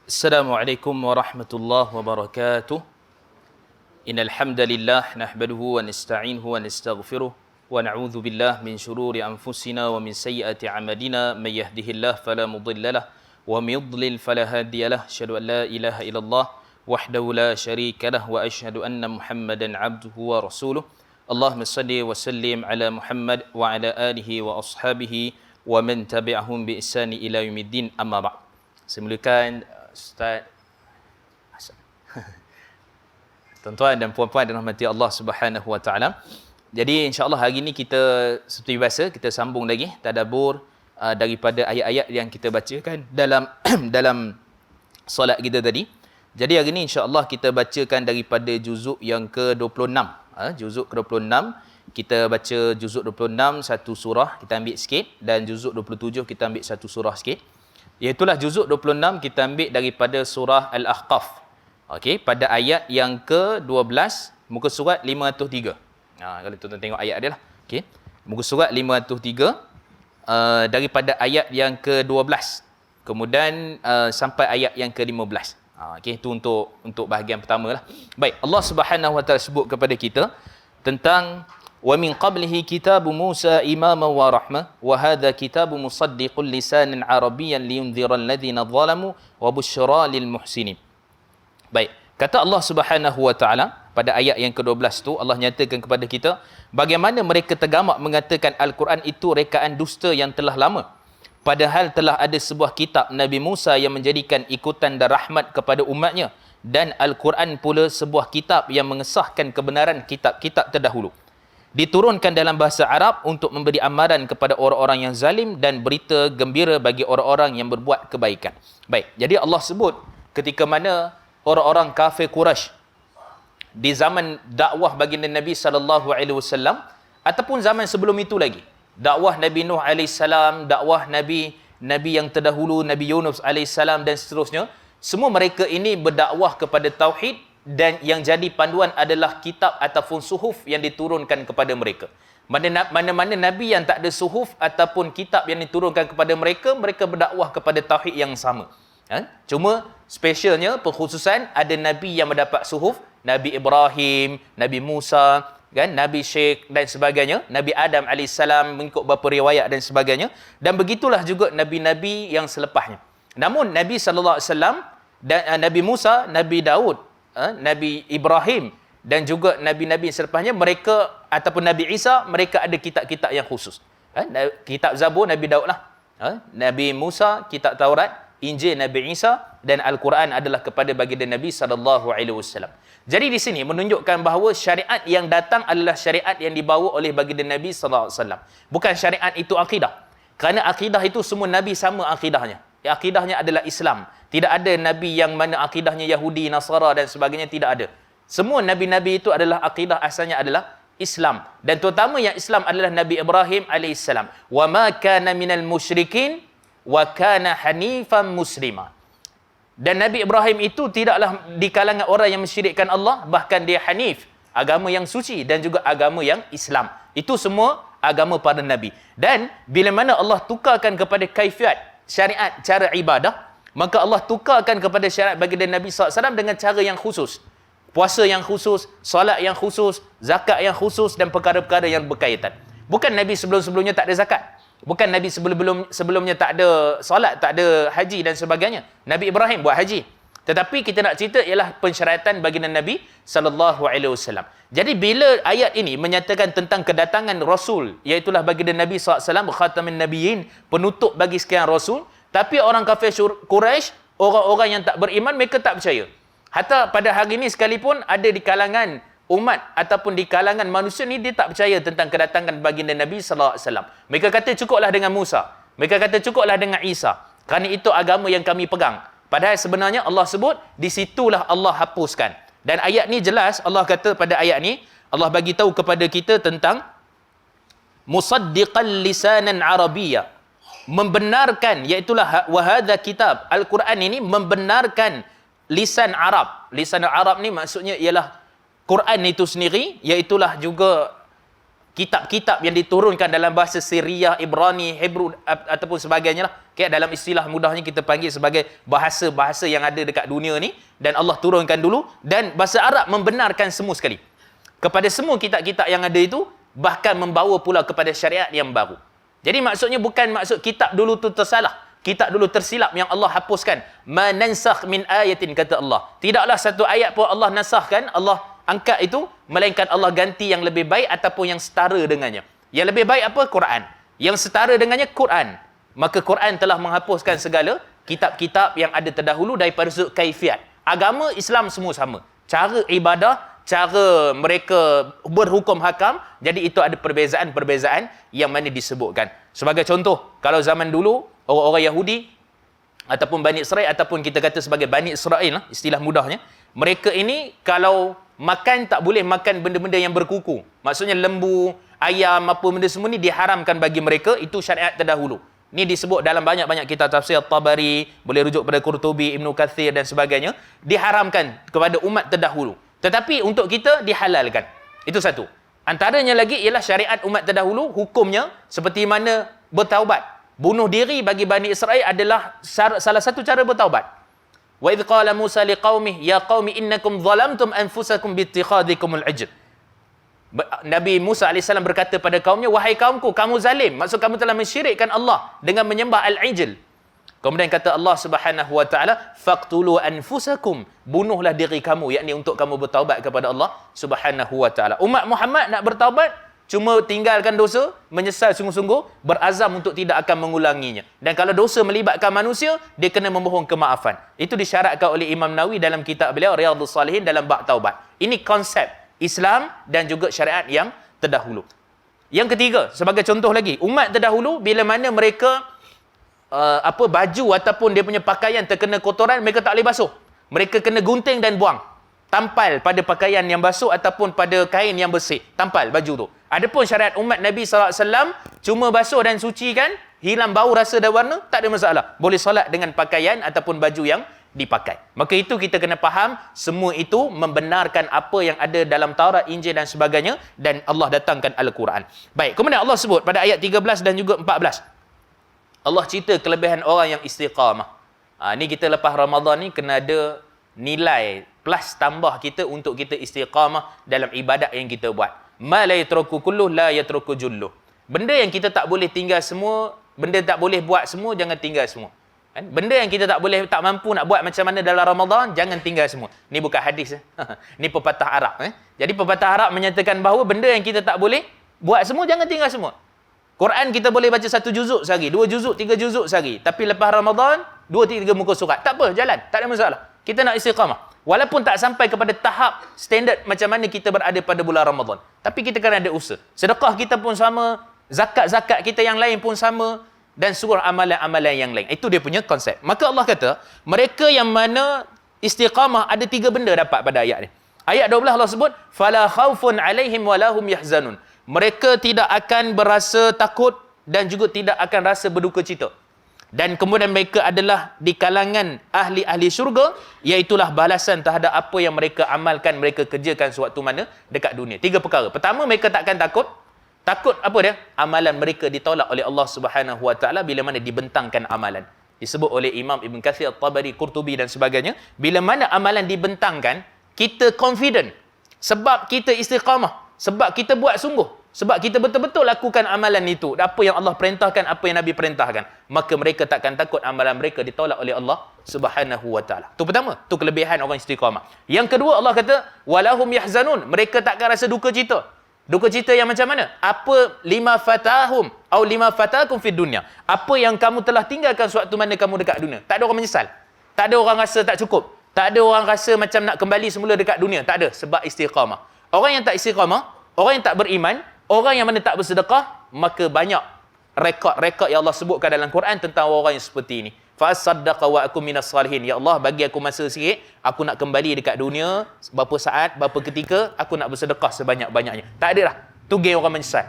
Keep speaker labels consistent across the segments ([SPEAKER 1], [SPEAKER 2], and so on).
[SPEAKER 1] Assalamualaikum warahmatullahi wabarakatuh. Innal hamdalillah nahmaduhu wa nasta'inuhu wa nastaghfiruh wa na'udzu billahi min shururi anfusina wa min sayyiati a'malina may yahdihillahu fala mudilla lahu wa may yudlil fala hadiya lahu. Asyhadu an la ilaha illallah wahdahu la syarika lahu wa asyhadu anna Muhammadan 'abduhu wa rasuluh. Allahumma shalli wa sallim ala Muhammad wa ala alihi wa ashabihi wa man tabi'ahum bi ihsani ila yaumiddin. Amma ba'd. Saya mulakan Ustaz, tuan-tuan dan puan-puan dirahmati Allah Subhanahu wa taala. Jadi insya-Allah hari ini kita seperti biasa kita sambung lagi tadabbur daripada ayat-ayat yang kita bacakan dalam dalam solat kita tadi. Jadi hari ini insya-Allah kita bacakan daripada juzuk yang ke-26. Juzuk ke-26 kita baca juzuk 26 satu surah kita ambil sikit dan juzuk 27 kita ambil satu surah sikit. Iaitulah juzuk 26 kita ambil daripada surah Al-Ahqaf. Okey, pada ayat yang ke-12 muka surat 503. Kalau tuan-tuan tengok ayat dia lah. Okey. Muka surat 503 daripada ayat yang ke-12. Kemudian sampai ayat yang ke-15. Okey, itu untuk bahagian pertama lah. Baik, Allah Subhanahu wa taala sebut kepada kita tentang wa min qablihi kitabu Musa imaman wa rahmah wa hadha kitabu musaddiqul lisanan arabiyyan liyunziral ladzina zalamu wa busyra lil muhsinin. Baik, kata Allah Subhanahu wa taala pada ayat yang ke-12 tu Allah nyatakan kepada kita bagaimana mereka tergamak mengatakan Al-Quran itu rekaan dusta yang telah lama, padahal telah ada sebuah kitab Nabi Musa yang menjadikan ikutan dan rahmat kepada umatnya, dan Al-Quran pula sebuah kitab yang mengesahkan kebenaran kitab-kitab terdahulu, diturunkan dalam bahasa Arab untuk memberi amaran kepada orang-orang yang zalim dan berita gembira bagi orang-orang yang berbuat kebaikan. Baik, jadi Allah sebut ketika mana orang-orang kafir Quraisy di zaman dakwah baginda Nabi SAW ataupun zaman sebelum itu lagi, dakwah Nabi Nuh AS, dakwah Nabi yang terdahulu, Nabi Yunus AS dan seterusnya, semua mereka ini berdakwah kepada tauhid, dan yang jadi panduan adalah kitab ataupun suhuf yang diturunkan kepada mereka. Mana-mana Nabi yang tak ada suhuf ataupun kitab yang diturunkan kepada mereka, mereka berdakwah kepada tauhid yang sama. Cuma specialnya, pengkhususan, ada Nabi yang mendapat suhuf, Nabi Ibrahim, Nabi Musa, kan, Nabi Syekh dan sebagainya, Nabi Adam AS mengikut beberapa riwayat dan sebagainya, dan begitulah juga Nabi-Nabi yang selepasnya. Namun Nabi SAW dan Nabi Musa, Nabi Daud, Nabi Ibrahim dan juga Nabi-Nabi selepasnya, mereka ataupun Nabi Isa, mereka ada kitab-kitab yang khusus. Kitab Zabur Nabi Daud lah. Nabi Musa, kitab Taurat, Injil Nabi Isa, dan Al-Quran adalah kepada baginda Nabi SAW. Jadi di sini menunjukkan bahawa syariat yang datang adalah syariat yang dibawa oleh baginda Nabi SAW. Bukan syariat itu akidah. Kerana akidah itu semua Nabi sama akidahnya. Akidahnya adalah Islam. Tidak ada Nabi yang mana akidahnya Yahudi, Nasara dan sebagainya, tidak ada. Semua Nabi-Nabi itu adalah akidah asalnya adalah Islam. Dan terutama yang Islam adalah Nabi Ibrahim AS. Wa ma kana minal musyrikin wa kana hanifan muslima. Dan Nabi Ibrahim itu tidaklah di kalangan orang yang mensyirikkan Allah, bahkan dia hanif, agama yang suci, dan juga agama yang Islam. Itu semua agama para Nabi. Dan bila mana Allah tukarkan kepada kaifiat syariat cara ibadah, maka Allah tukarkan kepada syariat baginda Nabi SAW dengan cara yang khusus. Puasa yang khusus, solat yang khusus, zakat yang khusus dan perkara-perkara yang berkaitan. Bukan Nabi sebelum-sebelumnya tak ada zakat. Bukan Nabi sebelumnya tak ada solat, tak ada haji dan sebagainya. Nabi Ibrahim buat haji. Tetapi kita nak cerita ialah pensyariatan baginda Nabi SAW. Jadi bila ayat ini menyatakan tentang kedatangan Rasul, iaitulah baginda Nabi SAW, khatamin nabiyyin, penutup bagi sekian Rasul, tapi orang kafir Quraisy, orang-orang yang tak beriman, mereka tak percaya. Hatta pada hari ini sekalipun ada di kalangan umat ataupun di kalangan manusia ni, dia tak percaya tentang kedatangan baginda Nabi SAW. Mereka kata cukuplah dengan Musa. Mereka kata cukuplah dengan Isa. Kerana itu agama yang kami pegang. Padahal sebenarnya Allah sebut, di situlah Allah hapuskan. Dan ayat ni jelas, Allah kata pada ayat ni, Allah bagi tahu kepada kita tentang musaddiqal lisanan arabiyya, membenarkan, iaitulah wa hadha kitab, Al-Quran ini membenarkan lisan Arab. Lisan Arab ni maksudnya ialah Quran itu sendiri, iaitulah juga kitab-kitab yang diturunkan dalam bahasa Syriah, Ibrani, Hebrew ataupun sebagainya lah. Okay, dalam istilah mudahnya kita panggil sebagai bahasa-bahasa yang ada dekat dunia ni, dan Allah turunkan dulu, dan bahasa Arab membenarkan semua sekali. Kepada semua kitab-kitab yang ada itu, bahkan membawa pula kepada syariat yang baru. Jadi maksudnya bukan maksud kitab dulu tu tersalah, kitab dulu tersilap yang Allah hapuskan. Manansakh min ayatin, kata Allah. Tidaklah satu ayat pun Allah nasahkan, Allah angkat itu, melainkan Allah ganti yang lebih baik ataupun yang setara dengannya. Yang lebih baik apa? Quran. Yang setara dengannya Quran. Maka Quran telah menghapuskan segala kitab-kitab yang ada terdahulu daripada sudut kaifiat. Agama Islam semua sama. Cara ibadah, cara mereka berhukum hakam, jadi itu ada perbezaan-perbezaan yang mana disebutkan. Sebagai contoh, kalau zaman dulu, orang-orang Yahudi, ataupun Bani Israel, ataupun kita kata sebagai Bani Israel, istilah mudahnya, mereka ini kalau makan tak boleh makan benda-benda yang berkuku. Maksudnya lembu, ayam, apa benda semua ni diharamkan bagi mereka, itu syariat terdahulu. Ni disebut dalam banyak-banyak kitab tafsir, Tabari, boleh rujuk pada Qurtubi, Ibnu Kathir dan sebagainya, diharamkan kepada umat terdahulu. Tetapi untuk kita dihalalkan. Itu satu. Antaranya lagi ialah syariat umat terdahulu, hukumnya seperti mana bertaubat. Bunuh diri bagi Bani Israel adalah salah satu cara bertaubat. Wa idh qala Musa liqaumihi ya qaumi innakum zalamtum anfusakum biittikhadikumul ijl. Nabi Musa AS berkata pada kaumnya, wahai kaumku, kamu zalim. Maksud kamu telah mensyirikkan Allah dengan menyembah al-ijl. Kemudian kata Allah Subhanahu wa taala, faqtulu anfusakum, bunuhlah diri kamu, yakni untuk kamu bertaubat kepada Allah Subhanahu wa taala. Umat Muhammad nak bertaubat, cuma tinggalkan dosa, menyesal sungguh-sungguh, berazam untuk tidak akan mengulanginya. Dan kalau dosa melibatkan manusia, dia kena memohon kemaafan. Itu disyaratkan oleh Imam Nawawi dalam kitab beliau Riyadhus Salihin dalam bab taubat. Ini konsep Islam dan juga syariat yang terdahulu. Yang ketiga, sebagai contoh lagi, umat terdahulu bila mana mereka baju ataupun dia punya pakaian terkena kotoran, mereka tak boleh basuh. Mereka kena gunting dan buang. Tampal pada pakaian yang basuh ataupun pada kain yang bersih. Tampal baju tu. Adapun syariat umat Nabi SAW, cuma basuh dan sucikan, hilang bau, rasa dan warna, tak ada masalah. Boleh solat dengan pakaian ataupun baju yang dipakai. Maka itu kita kena faham, semua itu membenarkan apa yang ada dalam Taurat, Injil dan sebagainya, dan Allah datangkan Al-Quran. Baik, kemudian Allah sebut pada ayat 13 dan juga 14. Allah cerita kelebihan orang yang istiqamah. Ni kita lepas Ramadan ni kena ada nilai plus tambah kita untuk kita istiqamah dalam ibadat yang kita buat. Ma la yatruku kullu la yatruku jullu. Benda yang kita tak boleh tinggal semua, benda tak boleh buat semua, jangan tinggal semua. Kan? Benda yang kita tak boleh, tak mampu nak buat macam mana dalam Ramadan, jangan tinggal semua. Ni bukan hadis. Ni pepatah Arab. Jadi pepatah Arab menyatakan bahawa benda yang kita tak boleh buat semua, jangan tinggal semua. Quran kita boleh baca 1 juzuk sehari, 2 juzuk, 3 juzuk sehari. Tapi lepas Ramadan, 2-3 muka surat. Tak apa, jalan. Tak ada masalah. Kita nak istiqamah. Walaupun tak sampai kepada tahap standard macam mana kita berada pada bulan Ramadan. Tapi kita kan ada usaha. Sedekah kita pun sama, zakat-zakat kita yang lain pun sama, dan suruh amalan-amalan yang lain. Itu dia punya konsep. Maka Allah kata, mereka yang mana istiqamah ada 3 benda dapat pada ayat ni. Ayat 12 Allah sebut, fala khaufun alaihim walahum yahzanun. Mereka tidak akan berasa takut dan juga tidak akan rasa berduka cita. Dan kemudian mereka adalah di kalangan ahli-ahli syurga, iaitulah balasan terhadap apa yang mereka amalkan, mereka kerjakan sewaktu mana dekat dunia. 3 perkara. Pertama, mereka takkan takut. Takut apa dia? Amalan mereka ditolak oleh Allah Subhanahu wa taala bila mana dibentangkan amalan. Disebut oleh Imam Ibn Kathir, Tabari, Qurtubi dan sebagainya, bila mana amalan dibentangkan, kita confident sebab kita istiqamah, sebab kita buat sungguh, sebab kita betul-betul lakukan amalan itu, apa yang Allah perintahkan, apa yang Nabi perintahkan, maka mereka takkan takut amalan mereka ditolak oleh Allah Subhanahu wa taala. Itu pertama, itu kelebihan orang istiqamah. Yang kedua, Allah kata walahum yahzanun, mereka takkan rasa duka cita. Duka cita yang macam mana? Apa lima fatahum atau lima fatakum fid dunya? Apa yang kamu telah tinggalkan sewaktu mana kamu dekat dunia? Tak ada orang menyesal. Tak ada orang rasa tak cukup. Tak ada orang rasa macam nak kembali semula dekat dunia. Tak ada, sebab istiqamah. Orang yang tak istiqamah, orang yang tak beriman, orang yang mana tak bersedekah, maka banyak rekod-rekod yang Allah sebutkan dalam Quran tentang orang yang seperti ini. Fasaddaqa wa akum minas salihin. Ya Allah, bagi aku masa sikit, aku nak kembali dekat dunia, berapa saat, berapa ketika, aku nak bersedekah sebanyak-banyaknya. Tak ada dah. Tu geng orang menyesal.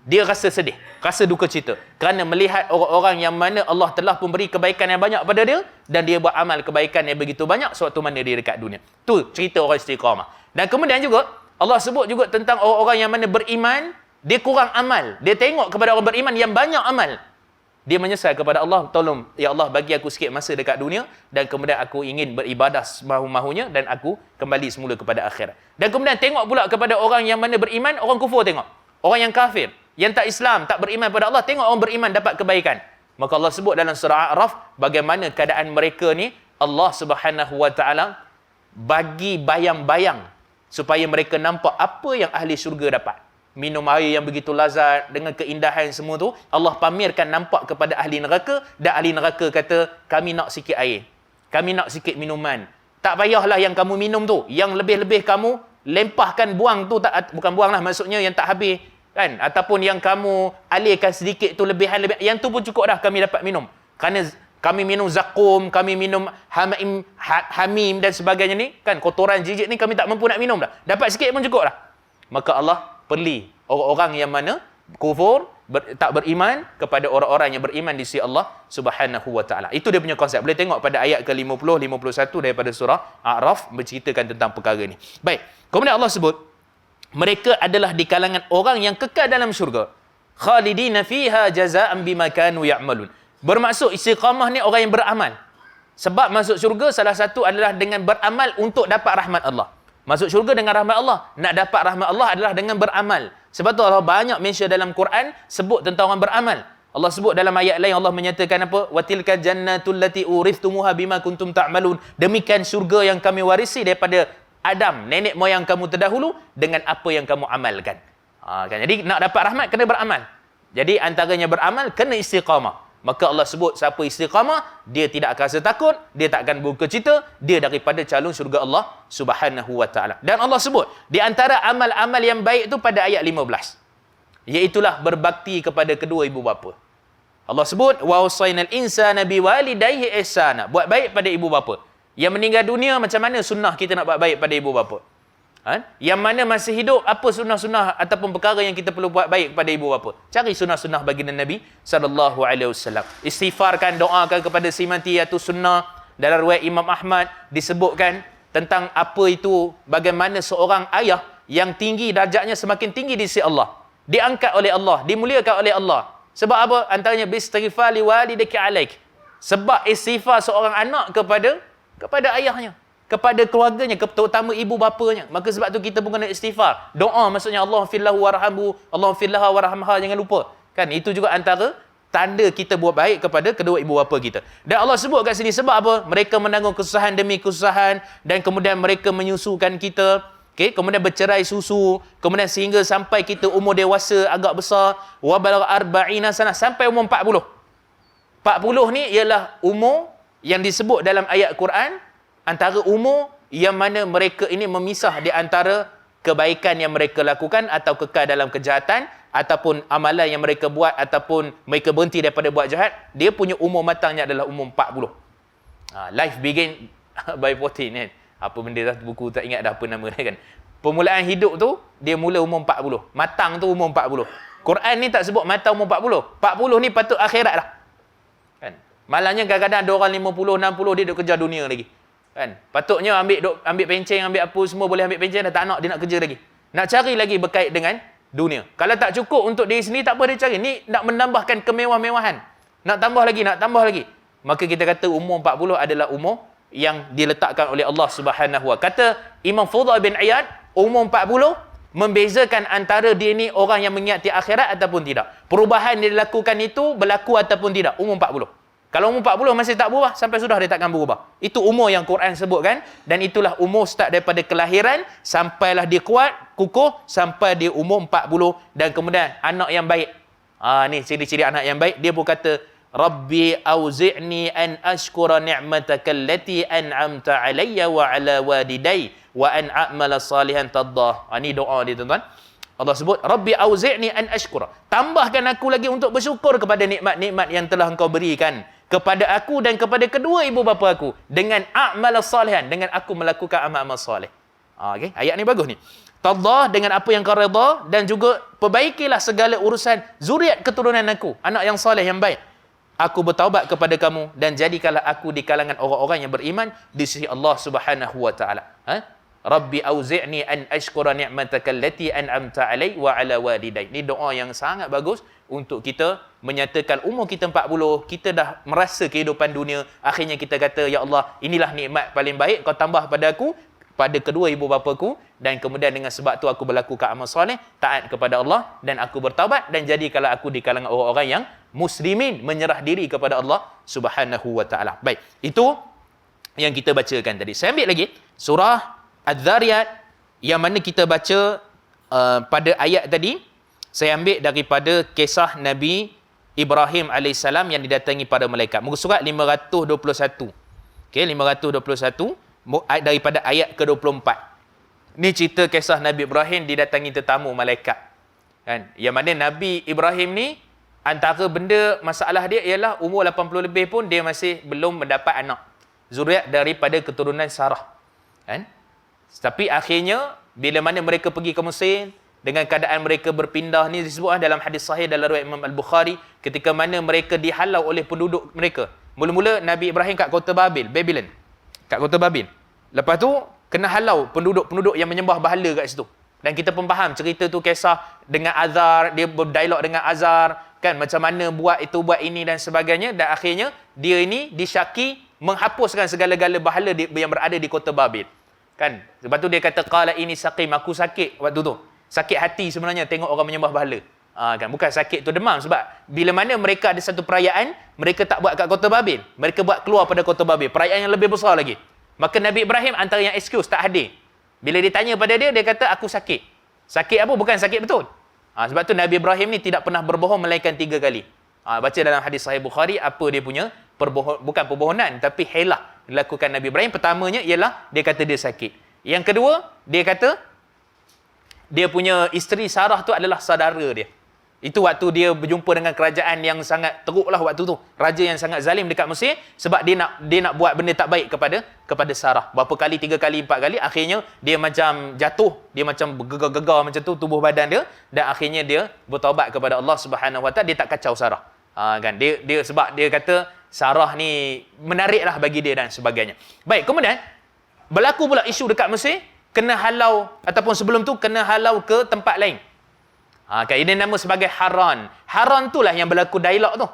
[SPEAKER 1] Dia rasa sedih, rasa duka cita, kerana melihat orang-orang yang mana Allah telah pun beri kebaikan yang banyak pada dia, dan dia buat amal kebaikan yang begitu banyak sewaktu mana dia dekat dunia. Tu cerita orang istiqamah. Dan kemudian juga Allah sebut juga tentang orang-orang yang mana beriman, dia kurang amal. Dia tengok kepada orang beriman yang banyak amal. Dia menyesal kepada Allah, tolong ya Allah bagi aku sikit masa dekat dunia dan kemudian aku ingin beribadah semahu-mahunya dan aku kembali semula kepada akhirat. Dan kemudian tengok pula kepada orang yang mana beriman, orang kufur tengok. Orang yang kafir, yang tak Islam, tak beriman pada Allah, tengok orang beriman dapat kebaikan. Maka Allah sebut dalam surah A'raf bagaimana keadaan mereka ni, Allah Subhanahu wa taala bagi bayang-bayang supaya mereka nampak apa yang ahli syurga dapat. Minum air yang begitu lazat dengan keindahan semua tu, Allah pamerkan nampak kepada ahli neraka dan ahli neraka kata, kami nak sikit air. Kami nak sikit minuman. Tak payahlah yang kamu minum tu, yang lebih-lebih kamu lempahkan buang tu, tak, bukan buang lah maksudnya yang tak habis kan, ataupun yang kamu alihkan sedikit tu lebihan, yang tu pun cukup dah kami dapat minum. Kerana kami minum zakum, kami minum hamim dan sebagainya ni kan, kotoran jijik ni kami tak mampu nak minum dah. Dapat sikit pun cukup dah. Maka Allah perli orang-orang yang mana kufur, tak beriman kepada orang-orang yang beriman di sisi Allah Subhanahu wa taala. Itu dia punya konsep. Boleh tengok pada ayat ke-50 51 daripada surah A'raf menceritakan tentang perkara ni. Baik. Kemudian Allah sebut mereka adalah di kalangan orang yang kekal dalam syurga. Khalidina fiha jazaa'an bima kanu ya'malun. Bermaksud istiqamah ni orang yang beramal. Sebab masuk syurga salah satu adalah dengan beramal untuk dapat rahmat Allah. Masuk syurga dengan rahmat Allah. Nak dapat rahmat Allah adalah dengan beramal. Sebab tu Allah banyak mention dalam Quran sebut tentang orang beramal. Allah sebut dalam ayat lain, Allah menyatakan apa? Watilka jannatul lati uristumuha bima kuntum ta'malun. Demikian syurga yang kami warisi daripada Adam, nenek moyang kamu terdahulu, dengan apa yang kamu amalkan. Kan? Jadi nak dapat rahmat kena beramal. Jadi antaranya beramal kena istiqamah. Maka Allah sebut siapa istiqamah, dia tidak akan rasa takut, dia tak akan berduka cita, dia daripada calon syurga Allah Subhanahu wa taala. Dan Allah sebut di antara amal-amal yang baik itu pada ayat 15. Iaitulah berbakti kepada kedua ibu bapa. Allah sebut wa wasainal insana biwalidayhi ihsana. Buat baik pada ibu bapa. Yang meninggal dunia, macam mana sunnah kita nak buat baik pada ibu bapa? Yang mana masih hidup, apa sunnah-sunnah ataupun perkara yang kita perlu buat baik kepada ibu bapa? Cari sunnah-sunnah baginda Nabi SAW. Istighfarkan, doakan kepada si mati, iaitu sunnah. Dalam riwayat Imam Ahmad disebutkan tentang apa itu, bagaimana seorang ayah yang tinggi darjatnya semakin tinggi di sisi Allah. Diangkat oleh Allah, dimuliakan oleh Allah. Sebab apa? Antaranya bistighfar li walidayki alaik. Sebab istighfar seorang anak kepada ayahnya, kepada keluarganya, terutama ibu bapanya. Maka sebab tu kita pun kena istighfar. Doa maksudnya Allah fillahu warhamhu, Allah fillaha warhamha, jangan lupa. Kan itu juga antara tanda kita buat baik kepada kedua ibu bapa kita. Dan Allah sebut kat sini sebab apa? Mereka menanggung kesusahan demi kesusahan dan kemudian mereka menyusukan kita. Okay, kemudian bercerai susu, kemudian sehingga sampai kita umur dewasa agak besar, wa balagha arba'ina sanah, sampai umur 40. 40 ni ialah umur yang disebut dalam ayat Quran antara umur yang mana mereka ini memisah di antara kebaikan yang mereka lakukan atau kekal dalam kejahatan ataupun amalan yang mereka buat ataupun mereka berhenti daripada buat jahat. Dia punya umur matangnya adalah umur 40. Life begin by 14 kan. Apa benda dah buku tak ingat dah apa nama dia kan. Permulaan hidup tu dia mula umur 40. Matang tu umur 40. Quran ni tak sebut matang umur 40. 40 ni patut akhirat lah. Kan? Malangnya kadang-kadang ada orang 50, 60 dia duk kerja dunia lagi. Kan? Patutnya ambil pencen, ambil apa semua boleh ambil pencen, dah tak nak, dia nak kerja lagi. Nak cari lagi berkait dengan dunia. Kalau tak cukup untuk diri sendiri, tak apa dia cari. Ni nak menambahkan kemewah-mewahan. Nak tambah lagi. Maka kita kata umur 40 adalah umur yang diletakkan oleh Allah Subhanahu wa. Kata Imam Fudail bin Iyad, umur 40 membezakan antara dia ni orang yang mengingati akhirat ataupun tidak. Perubahan yang dilakukan itu berlaku ataupun tidak. Umur 40. Kalau umur 40 masih tak berubah, sampai sudah dia takkan berubah. Itu umur yang Quran sebutkan. Dan itulah umur start daripada kelahiran, sampailah dia kuat, kukuh, sampai dia umur 40. Dan kemudian anak yang baik. Ni ciri-ciri anak yang baik. Dia pun kata, Rabbi auzi'ni an ashkura ni'mataka allati an'amta alayya wa ala waliday wa an a'mala salihan taddah. Ni doa dia tuan-tuan. Allah sebut, Rabbi auzi'ni an ashkura. Tambahkan aku lagi untuk bersyukur kepada nikmat-nikmat yang telah engkau berikan kepada aku dan kepada kedua ibu bapa aku dengan a'mal salihan, dengan aku melakukan amal-amal soleh. Okay? Ayat ni bagus ni. Taddah, dengan apa yang kau redha, dan juga perbaikilah segala urusan zuriat keturunan aku, anak yang soleh yang baik. Aku bertaubat kepada kamu dan jadikanlah aku di kalangan orang-orang yang beriman di sisi Allah Subhanahu wa taala. Rabbi auzi'ni an ashkura ni'mataka allati an'amta 'alai wa 'ala walidai. Ini doa yang sangat bagus untuk kita menyatakan umur kita 40, kita dah merasa kehidupan dunia, akhirnya kita kata, ya Allah, inilah nikmat paling baik kau tambah pada aku, pada kedua ibu bapaku, dan kemudian dengan sebab tu aku berlakukan amal soleh, taat kepada Allah, dan aku bertaubat, dan jadikanlah aku di kalangan orang-orang yang muslimin, menyerah diri kepada Allah Subhanahu wa taala. Baik, itu yang kita bacakan tadi. Saya ambil lagi surah Az-Zariyat yang mana kita baca pada ayat tadi. Saya ambil daripada kisah Nabi Ibrahim AS yang didatangi pada malaikat. Muka surat 521. Okey, 521 daripada ayat ke-24. Ni cerita kisah Nabi Ibrahim didatangi tetamu malaikat. Kan? Yang mana Nabi Ibrahim ni antara benda masalah dia ialah umur 80 lebih pun dia masih belum mendapat anak. Zuriat daripada keturunan Sarah. Kan? Tapi akhirnya bila mana mereka pergi ke Mesir, dengan keadaan mereka berpindah, ni disebut dalam hadis sahih dalam riwayat Imam Al-Bukhari, ketika mana mereka dihalau oleh penduduk mereka. Mula-mula Nabi Ibrahim kat kota Babylon. Kat kota Babil. Lepas tu kena halau penduduk-penduduk yang menyembah berhala kat situ. Dan kita pun faham cerita tu kisah dengan Azar, dia berdialog dengan Azar, kan, macam mana buat itu, buat ini dan sebagainya, dan akhirnya dia ini disyaki menghapuskan segala-gala berhala yang berada di kota Babil. Kan? Sebab tu dia kata qala ini saqim, aku sakit waktu tu. Sakit hati sebenarnya tengok orang menyembah berhala. Kan, bukan sakit tu demam, sebab bila mana mereka ada satu perayaan, mereka tak buat kat kota Babil. Mereka buat keluar pada kota Babil, perayaan yang lebih besar lagi. Maka Nabi Ibrahim antara yang excuse tak hadir. Bila ditanya pada dia, dia kata aku sakit. Sakit apa? Bukan sakit betul. Sebab tu Nabi Ibrahim ni tidak pernah berbohong melainkan 3 kali. Baca dalam hadis sahih Bukhari apa dia punya bukan perbohongan tapi helah dilakukan Nabi Ibrahim. Pertamanya ialah dia kata dia sakit. Yang kedua, dia kata dia punya isteri Sarah tu adalah saudara dia. Itu waktu dia berjumpa dengan kerajaan yang sangat teruk lah waktu tu. Raja yang sangat zalim dekat Mesir, sebab dia nak buat benda tak baik kepada Sarah. Berapa kali, 3 kali, 4 kali, akhirnya dia macam jatuh, dia macam bergegar-gegar macam tu tubuh badan dia, dan akhirnya dia bertaubat kepada Allah Subhanahu Wa Taala. Dia tak kacau Sarah. Kan, dia sebab dia kata Sarah ni menariklah bagi dia dan sebagainya. Baik, kemudian berlaku pula isu dekat Mesir, kena halau, ataupun sebelum tu kena halau ke tempat lain. Kan, ini nama sebagai Haran. Haran tu lah yang berlaku dialog tu.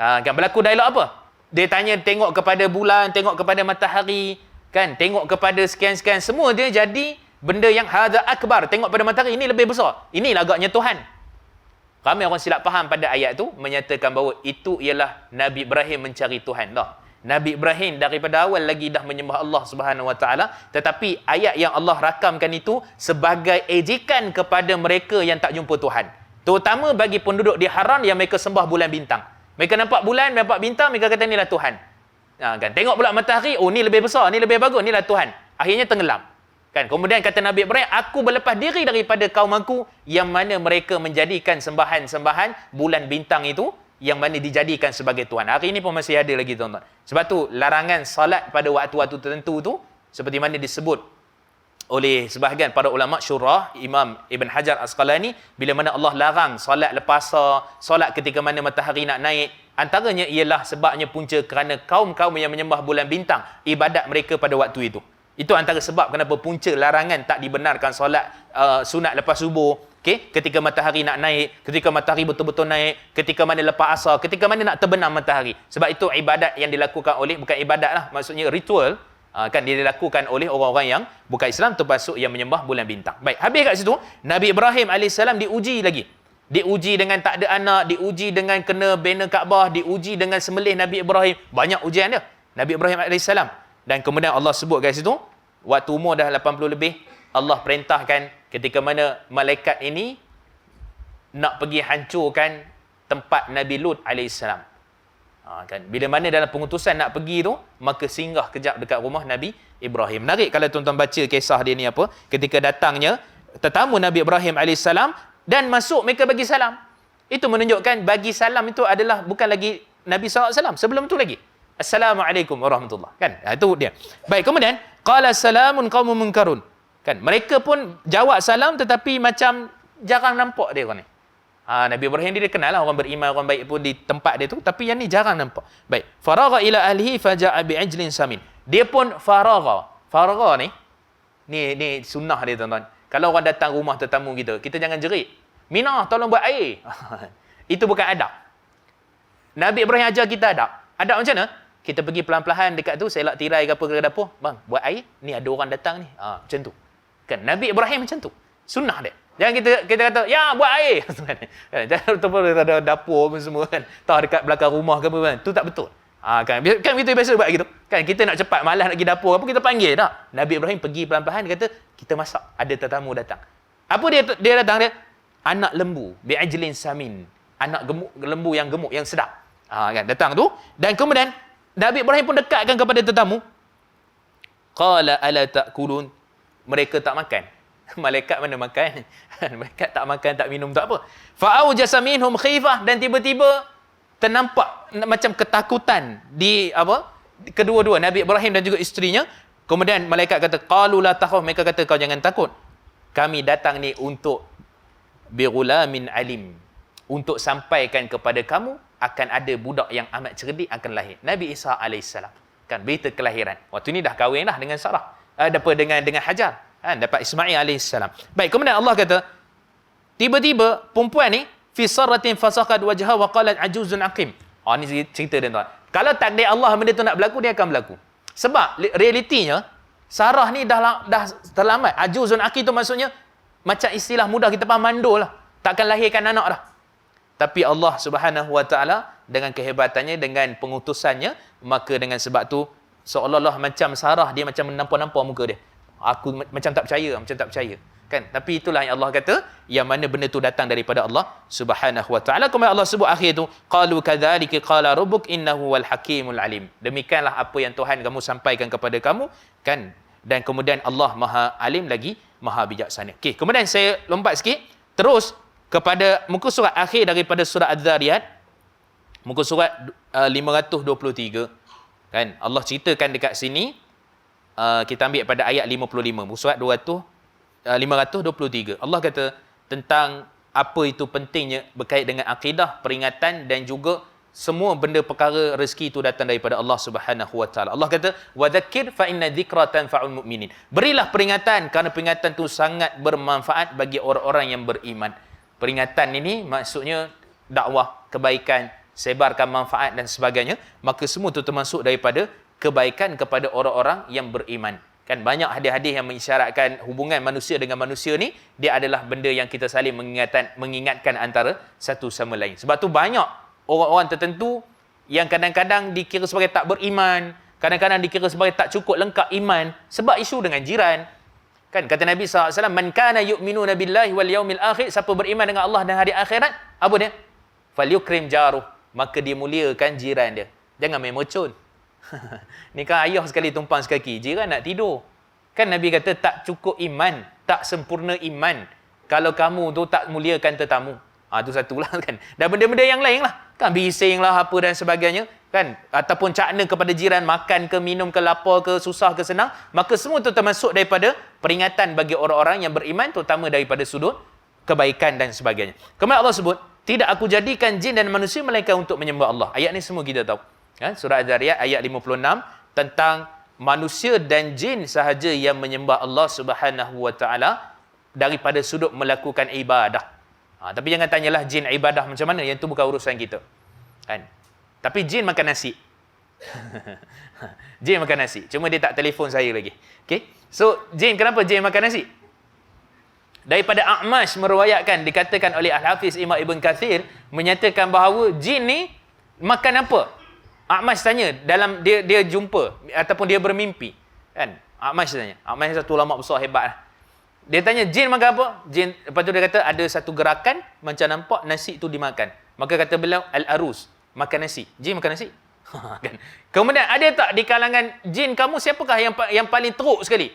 [SPEAKER 1] Kan, berlaku dialog apa? Dia tanya tengok kepada bulan, tengok kepada matahari, kan, tengok kepada sekian-sekian, semua dia jadi benda yang hadza akbar. Tengok pada matahari, ini lebih besar. Inilah agaknya Tuhan. Ramai orang silap faham pada ayat tu, menyatakan bahawa itu ialah Nabi Ibrahim mencari Tuhan. Dah. Nabi Ibrahim daripada awal lagi dah menyembah Allah Subhanahu Wa Taala, tetapi ayat yang Allah rakamkan itu sebagai ejekan kepada mereka yang tak jumpa Tuhan. Terutama bagi penduduk di Haran yang mereka sembah bulan bintang. Mereka nampak bulan, nampak bintang, mereka kata inilah Tuhan. Kan, tengok pula matahari, oh ni lebih besar, ni lebih bagus, inilah Tuhan. Akhirnya tenggelam. Kan, kemudian kata Nabi Ibrahim, aku berlepas diri daripada kaum aku yang mana mereka menjadikan sembahan-sembahan bulan bintang itu yang mana dijadikan sebagai Tuhan. Hari ini pun masih ada lagi, tuan-tuan. Sebab tu larangan salat pada waktu-waktu tertentu tu seperti mana disebut oleh sebahagian para ulama syurah, Imam Ibn Hajar Asqalani, bila mana Allah larang salat lepas salat ketika mana matahari nak naik, antaranya ialah sebabnya punca kerana kaum-kaum yang menyembah bulan bintang, ibadat mereka pada waktu itu. Itu antara sebab kenapa punca larangan tak dibenarkan solat sunat lepas subuh. Okay? Ketika matahari nak naik, ketika matahari betul-betul naik, ketika mana lepas asar, ketika mana nak terbenam matahari. Sebab itu ibadat yang dilakukan oleh, bukan ibadat lah, maksudnya ritual, kan dia dilakukan oleh orang-orang yang bukan Islam, termasuk yang menyembah bulan bintang. Baik, habis kat situ, Nabi Ibrahim AS diuji lagi. Diuji dengan tak ada anak, diuji dengan kena bina Kaabah, diuji dengan sembelih Nabi Ibrahim. Banyak ujian dia, Nabi Ibrahim AS. Dan kemudian Allah sebut kat situ, waktu umur dah 80 lebih, Allah perintahkan ketika mana malaikat ini nak pergi hancurkan tempat Nabi Lut AS. Kan, bila mana dalam pengutusan nak pergi tu, maka singgah kejap dekat rumah Nabi Ibrahim. Menarik kalau tuan-tuan baca kisah dia ni apa, ketika datangnya tetamu Nabi Ibrahim AS dan masuk mereka bagi salam. Itu menunjukkan bagi salam itu adalah bukan lagi Nabi SAW, sebelum tu lagi. Assalamualaikum warahmatullahi. Kan? Itu dia. Baik, kemudian qala salamun qaumun munkarun. Kan, mereka pun jawab salam tetapi macam jarang nampak dia orang ni. Nabi Ibrahim dia kenal lah orang beriman, orang baik pun di tempat dia tu, tapi yang ni jarang nampak. Baik, faragha ila ahlihi faja'a bi'ijlin samin. Dia pun faragha. Faragha ni Ni sunnah dia tuan-tuan. Kalau orang datang rumah tetamu kita jangan jerit. Mina, tolong buat air. Itu bukan adab. Nabi Ibrahim ajar kita adab. Adab macam mana? Kita pergi pelan-pelan dekat tu, selak tirai ke apa ke dapur. Bang, buat air. Ni ada orang datang ni. Macam tu. Kan Nabi Ibrahim macam tu. Sunnah dia. Jangan kita kata, ya buat air. Jangan betul-betul ada dapur pun semua kan. Tahu dekat belakang rumah ke apa kan. Tu tak betul. Kan kita biasa buat gitu. Kan kita nak cepat, malas nak pergi dapur apa, kita panggil tak. Nabi Ibrahim pergi pelan-pelan, dia kata, kita masak. Ada tetamu datang. Apa dia datang dia? Anak lembu. Bi'ajlin samin. Anak lembu yang gemuk, yang sedap. Kan datang tu. Dan kemudian Nabi Ibrahim pun dekatkan kepada tetamu. Qala ala ta'kulun. Mereka tak makan. Malaikat mana makan? Malaikat tak makan, tak minum, tak apa. Fa'aujasa minhum khifah, dan tiba-tiba ternampak macam ketakutan di kedua-dua Nabi Ibrahim dan juga isterinya. Kemudian malaikat kata, qalu la takhaf. Mereka kata, kau jangan takut. Kami datang ni untuk bighulamin alim. Untuk sampaikan kepada kamu akan ada budak yang amat cerdik akan lahir. Nabi Isa alaihissalam. Kan berita kelahiran. Waktu ni dah kahwin lah dengan Sarah. Dengan Hajar. Dapat Ismail alaihissalam. Baik, kemudian Allah kata, tiba-tiba perempuan ni fi sarratin fasaqad wajha wa qalat ajuzun aqim. Ni cerita dia tuan. Kalau takdir Allah benda tu nak berlaku, dia akan berlaku. Sebab realitinya Sarah ni dah terlambat. Ajuzun aqim tu maksudnya macam istilah mudah kita faham, mandul lah. Takkan lahirkan anak dah. Tapi Allah Subhanahu Wa Taala dengan kehebatannya, dengan pengutusannya, maka dengan sebab tu seolah-olah macam Sarah dia macam menampar-nampar muka dia. Aku macam tak percaya, kan? Tapi itulah yang Allah kata, yang mana benda tu datang daripada Allah Subhanahu Wa Taala. Kemudian Allah sebut akhir tu, qalu kadzalika qala rabbuk innahu wal hakimul alim. Demikianlah apa yang Tuhan kamu sampaikan kepada kamu, kan? Dan kemudian Allah Maha Alim lagi Maha Bijaksana. Okey, kemudian saya lompat sikit terus kepada muka surat akhir daripada surah Az-Zariyat, muka surat 523, kan? Allah ceritakan dekat sini, kita ambil pada ayat 55, muka surat 523. Allah kata tentang apa itu pentingnya berkait dengan akidah, peringatan dan juga semua benda perkara rezeki itu datang daripada Allah Subhanahu Wa Taala. Allah kata, "Wa dzakir fa inna dzikra tanfa'ul mu'minin." Berilah peringatan kerana peringatan itu sangat bermanfaat bagi orang-orang yang beriman. Peringatan ini maksudnya dakwah, kebaikan, sebarkan manfaat dan sebagainya. Maka semua itu termasuk daripada kebaikan kepada orang-orang yang beriman. Kan banyak hadis-hadis yang mengisyaratkan hubungan manusia dengan manusia ni, dia adalah benda yang kita saling mengingatkan antara satu sama lain. Sebab tu banyak orang-orang tertentu yang kadang-kadang dikira sebagai tak beriman, kadang-kadang dikira sebagai tak cukup lengkap iman sebab isu dengan jiran. Kan kata Nabi SAW, man kana yu'minuna billahi wal yaumil akhir, siapa beriman dengan Allah dan hari akhirat, apa dia? Falyukrim jaruh, maka dia muliakan jiran dia. Jangan main mocon. Ni kan ayah sekali tumpang sekaki, jiran nak tidur. Kan Nabi kata tak cukup iman, tak sempurna iman kalau kamu tu tak muliakan tetamu. Tu satulah kan. Dan benda-benda yang lain lah. Kan bising lah apa dan sebagainya. Kan? Ataupun cakna kepada jiran, makan ke, minum ke, lapar ke, susah ke, senang. Maka semua itu termasuk daripada peringatan bagi orang-orang yang beriman, terutama daripada sudut kebaikan dan sebagainya. Kemudian Allah sebut, tidak aku jadikan jin dan manusia melainkan untuk menyembah Allah. Ayat ni semua kita tahu. Kan? Surah Az-Zariyat ayat 56 tentang manusia dan jin sahaja yang menyembah Allah Subhanahu Wa Taala daripada sudut melakukan ibadah. Tapi jangan tanyalah jin ibadah macam mana, yang tu bukan urusan kita. Kan? Tapi jin makan nasi. Jin makan nasi. Cuma dia tak telefon saya lagi. Okay? So, jin, kenapa jin makan nasi? Daripada A'mash meruayatkan, dikatakan oleh Al-Hafiz Imam Ibn Kathir, menyatakan bahawa jin ni makan apa? A'mash tanya, dalam dia jumpa ataupun dia bermimpi. Kan? A'mash tanya. A'mash satu ulama besar hebat lah. Dia tanya, jin makan apa? Jin, lepas tu dia kata, ada satu gerakan, macam nampak nasi tu dimakan. Maka kata beliau, al-arus, makan nasi. Jin makan nasi. Kan? Kemudian, ada tak di kalangan jin kamu, siapakah yang paling teruk sekali?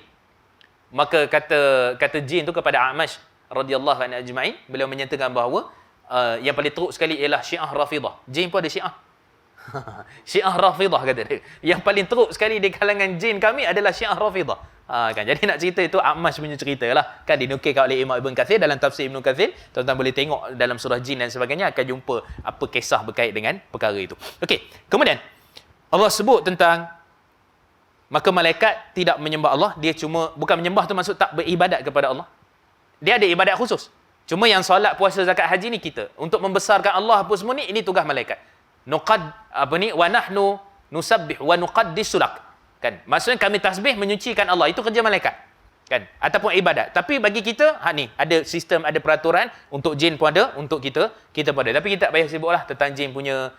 [SPEAKER 1] Maka kata jin tu kepada A'mash radhiyallahu anhu ajma'in, beliau menyatakan bahawa yang paling teruk sekali ialah Syiah Rafidah. Jin pun ada Syiah. Syiah Rafidah kata dia. Yang paling teruk sekali di kalangan jin kami adalah Syiah Rafidah. Kan, jadi nak cerita itu A'mash punya cerita lah. Kan dinukilkan oleh Imam Ibn Kathir dalam tafsir Ibn Kathir. Tuan-tuan boleh tengok dalam surah jin dan sebagainya, akan jumpa apa kisah berkait dengan perkara itu. Okey, kemudian Allah sebut tentang Maka malaikat tidak menyembah Allah, dia cuma, bukan menyembah tu maksud tak beribadat kepada Allah. Dia ada ibadat khusus. Cuma yang solat, puasa, zakat, haji ni kita. Untuk membesarkan Allah apa semua ni, ini tugas malaikat. Wa nahnu nusabbih wa nuqaddis sulak. Kan? Maksudnya kami tasbih menyucikan Allah, itu kerja malaikat. Kan? Ataupun ibadat. Tapi bagi kita, ni ada sistem, ada peraturan, untuk jin pun ada, untuk kita pun ada. Tapi kita tak payah sibuklah tentang jin punya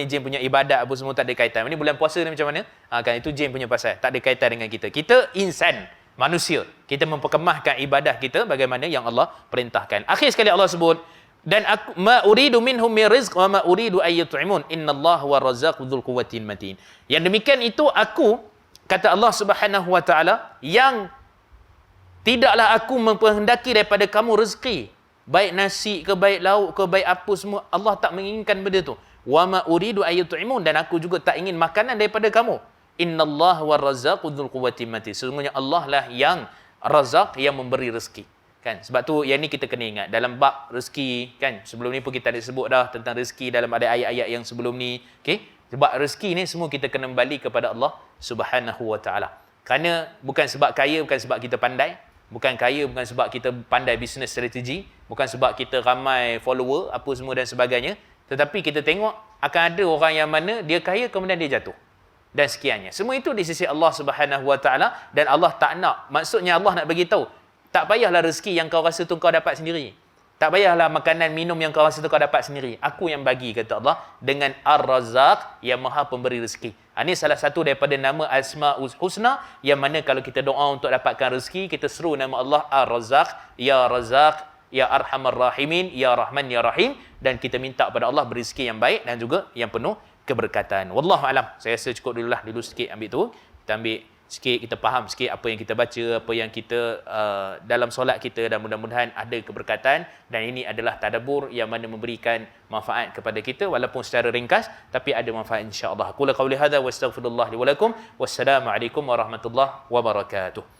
[SPEAKER 1] jin punya ibadat apa semua, tak ada kaitan. Ini bulan puasa ni macam mana? Kan itu jin punya pasal, tak ada kaitan dengan kita. Kita insan, manusia. Kita memperkemahkan ibadah kita bagaimana yang Allah perintahkan. Akhir sekali Allah sebut, dan aku ma uridu minhum min rizq wa ma uridu ay yut'imun innallaha huwa razzaqu dzul quwwatin matin. Yang demikian itu aku, kata Allah Subhanahu wa taala, yang tidaklah aku menghendaki daripada kamu rezeki, baik nasi ke, baik lauk ke, baik apa semua, Allah tak menginginkan benda tu. Wa ma uridu ay yut'imun, dan aku juga tak ingin makanan daripada kamu. Innallaha huwa razzaqu dzul quwwatin matin. Sesungguhnya Allah lah yang razak, yang memberi rezeki. Kan? Sebab tu yang ni kita kena ingat dalam bab rezeki, kan? Sebelum ni pun kita ada sebut dah tentang rezeki dalam ada ayat-ayat yang sebelum ni. Okey? Sebab rezeki ni semua kita kena kembali kepada Allah Subhanahu wa taala. Kerana bukan sebab kaya, bukan sebab kita pandai, bukan kaya bukan sebab kita pandai bisnes strategi, bukan sebab kita ramai follower apa semua dan sebagainya, tetapi kita tengok akan ada orang yang mana dia kaya kemudian dia jatuh. Dan sekiannya. Semua itu di sisi Allah Subhanahu wa taala, dan Allah tak nak. Maksudnya Allah nak bagi tahu, tak payahlah rezeki yang kau rasa tu kau dapat sendiri. Tak payahlah makanan minum yang kau rasa tu kau dapat sendiri. Aku yang bagi, kata Allah, dengan Ar-Razzaq, yang Maha Pemberi rezeki. Ini salah satu daripada nama Asmaul Husna, yang mana kalau kita doa untuk dapatkan rezeki, kita seru nama Allah Ar-Razzaq, Ya Razzaq, Ya Arhamar Rahimin, Ya Rahman, Ya Rahim, dan kita minta kepada Allah beri rezeki yang baik dan juga yang penuh keberkatan. Wallahu alam. Saya rasa cukup dulu sikit ambil tu. Kita ambil sikit, kita faham sikit apa yang kita baca, apa yang kita dalam solat kita, dan mudah-mudahan ada keberkatan. Dan ini adalah tadabbur yang mana memberikan manfaat kepada kita walaupun secara ringkas, tapi ada manfaat insya-Allah. Qul qauli hadza wa astaghfirullah li wa lakum. Wassalamualaikum warahmatullahi wabarakatuh.